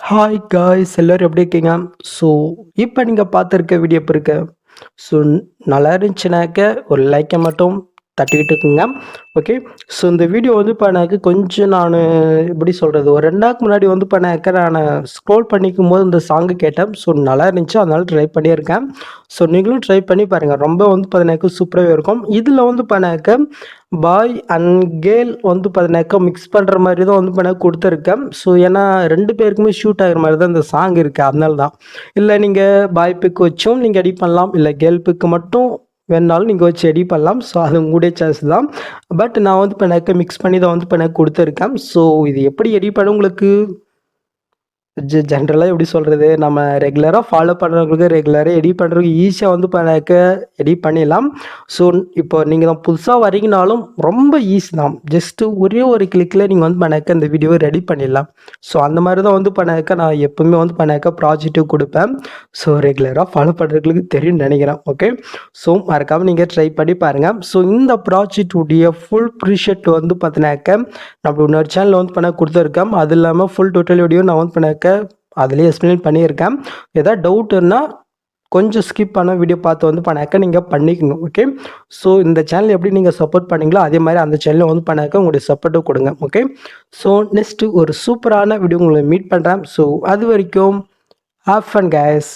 Hi guys எல்லோரும் எப்படி இருக்கீங்க? ஸோ இப்போ நீங்கள் பார்த்துருக்க வீடியோ இப்போ இருக்கு. ஸோ நல்லா இருந்துச்சுனாக்க ஒரு லைக்கை மட்டும் தட்டிக்கிட்டு இருக்குங்க. ஓகே. ஸோ இந்த வீடியோ வந்து இப்போ எனக்கு கொஞ்சம் நான் எப்படி சொல்கிறது, ஒரு 2 நாளுக்கு முன்னாடி வந்து பண்ணாக்க நான் ஸ்க்ரோல் பண்ணிக்கும் போது இந்த சாங்கு கேட்டேன். ஸோ நல்லா இருந்துச்சு, அதனால ட்ரை பண்ணியிருக்கேன். ஸோ நீங்களும் ட்ரை பண்ணி பாருங்கள், ரொம்ப வந்து பார்த்தீங்கன்னாக்க சூப்பராகவே இருக்கும். இதில் வந்து பண்ணாக்க பாய் அண்ட் கேர்ள் வந்து பார்த்தீங்கன்னாக்கா மிக்ஸ் பண்ணுற மாதிரி தான் வந்து பண்ண கொடுத்துருக்கேன். ஸோ ஏன்னா 2 பேருக்குமே ஷூட் ஆகிற மாதிரி தான் இந்த சாங் இருக்குது, அதனால தான். இல்லை நீங்கள் பாய் பிக் வச்சும் நீங்கள் எடிட் பண்ணலாம், இல்லை கேர்ள் பிக்கு மட்டும் வேணுனாலும் நீங்கள் வச்சு எடிட் பண்ணலாம். ஸோ அது உங்களுடைய சாய்ஸ் தான். பட் நான் வந்து இப்போ எனக்கு மிக்ஸ் பண்ணி தான் வந்து இப்போ எனக்கு கொடுத்துருக்கேன். ஸோ இது எப்படி எடிட் பண்ண உங்களுக்கு ஜென்ரலாக எப்படி சொல்கிறது, நம்ம ரெகுலராக ஃபாலோ பண்ணுறவங்களுக்கு ரெகுலராக எடிட் பண்ணுறதுக்கு ஈஸியாக வந்து பண்ணாக்க எடிட் பண்ணிடலாம். ஸோ இப்போ நீங்கள் தான் புதுசாக வரீங்கனாலும் ரொம்ப ஈஸி தான். ஜஸ்ட்டு ஒரே ஒரு கிளிக்கில் நீங்கள் வந்து பண்ணாக்க இந்த வீடியோவை ரெடி பண்ணிடலாம். ஸோ அந்த மாதிரி தான் வந்து பண்ணாக்க நான் எப்போவுமே வந்து பண்ணாக்க ப்ராஜெக்ட்டு கொடுப்பேன். ஸோ ரெகுலராக ஃபாலோ பண்ணுறவங்களுக்கு தெரியும்னு நினைக்கிறேன். ஓகே. ஸோ மறக்காமல் நீங்கள் ட்ரை பண்ணி பாருங்கள். ஸோ இந்த ப்ராஜெக்ட் உடைய ஃபுல் ப்ரீஷெட் வந்து பார்த்தினாக்க நம்ம இன்னொரு சேனலில் வந்து பண்ண கொடுத்துருக்கேன். அது இல்லாமல் ஃபுல் டோட்டல் வீடியோ நான் வந்து பண்ணாக்க அதிலே எக்ஸ்பிளைன் பண்ணியிருக்கேன். ஏதாவது டவுட்டுன்னா கொஞ்சம் ஸ்கிப் பண்ண வீடியோ பார்த்து வந்து பண்ணாக்க நீங்கள் பண்ணிக்கணும். ஓகே. ஸோ இந்த சேனல் எப்படி நீங்கள் சப்போர்ட் பண்ணீங்களோ அதே மாதிரி அந்த சேனலில் வந்து பண்ணாக்க உங்களுடைய சப்போர்ட்டும் கொடுங்க. ஓகே. ஸோ நெக்ஸ்ட்டு ஒரு சூப்பரான வீடியோ உங்களை மீட் பண்ணுறேன். ஸோ அது வரைக்கும் ஹேவ் ஃபன் கைஸ்.